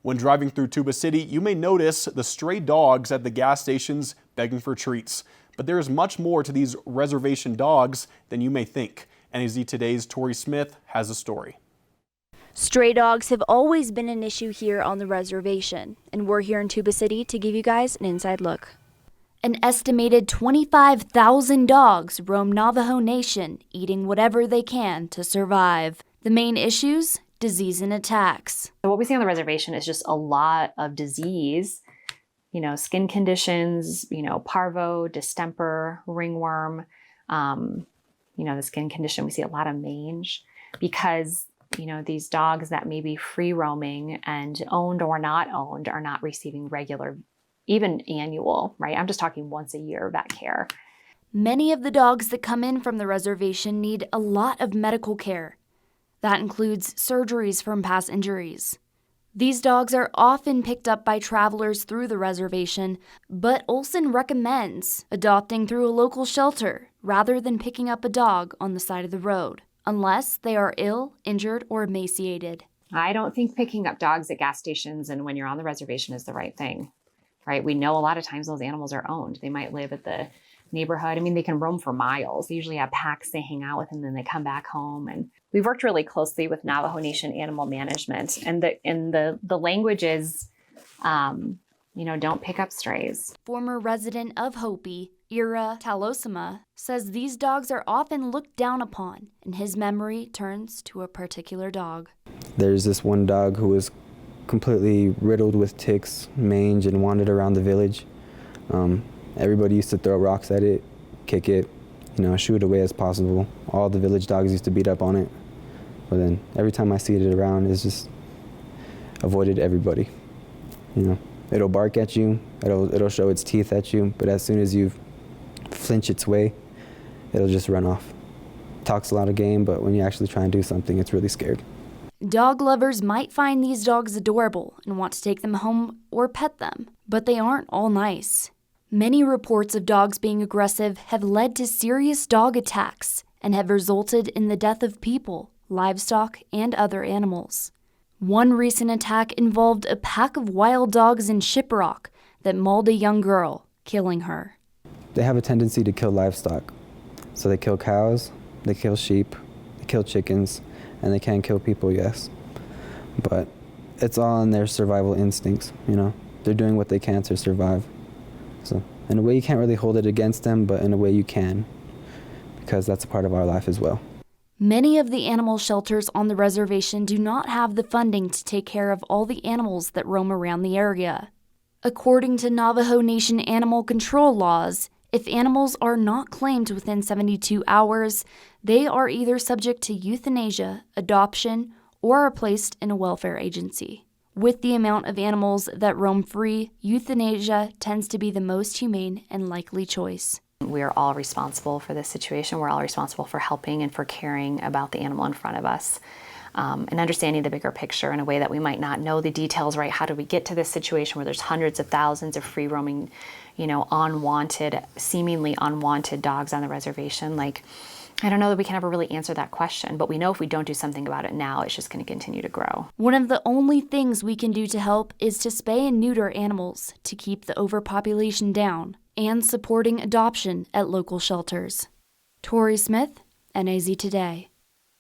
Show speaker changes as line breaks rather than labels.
When driving through Tuba City, you may notice the stray dogs at the gas stations begging for treats. But there is much more to these reservation dogs than you may think. NAZ Today's Tori Smith has a story.
Stray dogs have always been an issue here on the reservation, and we're here in Tuba City to give you guys an inside look. An estimated 25,000 dogs roam Navajo Nation, eating whatever they can to survive. The main issues? Disease and attacks.
So what we see on the reservation is just a lot of disease, skin conditions, parvo, distemper, ringworm, the skin condition. We see a lot of mange because, these dogs that may be free roaming and owned or not owned are not receiving regular, even annual, right? I'm just talking once a year vet care.
Many of the dogs that come in from the reservation need a lot of medical care. That includes surgeries from past injuries. These dogs are often picked up by travelers through the reservation, but Olson recommends adopting through a local shelter rather than picking up a dog on the side of the road, unless they are ill, injured, or emaciated.
I don't think picking up dogs at gas stations and when you're on the reservation is the right thing, right? We know a lot of times those animals are owned. They might live at the neighborhood. They can roam for miles. They usually have packs they hang out with and then they come back home. And we've worked really closely with Navajo Nation Animal Management. And the language is, don't pick up strays.
Former resident of Hopi, Ira Talosima, says these dogs are often looked down upon, and his memory turns to a particular dog.
There's this one dog who was completely riddled with ticks, mange, and wandered around the village. Everybody used to throw rocks at it, kick it, shoo it away as possible. All the village dogs used to beat up on it. But then every time I see it around, it's just avoided everybody. It'll bark at you, it'll show its teeth at you, but as soon as you flinch its way, it'll just run off. Talks a lot of game, but when you actually try and do something, it's really scared.
Dog lovers might find these dogs adorable and want to take them home or pet them, but they aren't all nice. Many reports of dogs being aggressive have led to serious dog attacks and have resulted in the death of people, livestock, and other animals. One recent attack involved a pack of wild dogs in Shiprock that mauled a young girl, killing her.
They have a tendency to kill livestock. So they kill cows, they kill sheep, they kill chickens, and they can kill people, yes. But it's all in their survival instincts, They're doing what they can to survive. So in a way you can't really hold it against them, but in a way you can, because that's a part of our life as well.
Many of the animal shelters on the reservation do not have the funding to take care of all the animals that roam around the area. According to Navajo Nation animal control laws, if animals are not claimed within 72 hours, they are either subject to euthanasia, adoption, or are placed in a welfare agency. With the amount of animals that roam free, euthanasia tends to be the most humane and likely choice.
We are all responsible for this situation. We're all responsible for helping and for caring about the animal in front of us, and understanding the bigger picture in a way that we might not know the details, right? How do we get to this situation where there's hundreds of thousands of free roaming, unwanted, seemingly unwanted dogs on the reservation? I don't know that we can ever really answer that question, but we know if we don't do something about it now, it's just going to continue to grow.
One of the only things we can do to help is to spay and neuter animals to keep the overpopulation down, and supporting adoption at local shelters. Tori Smith, NAZ Today.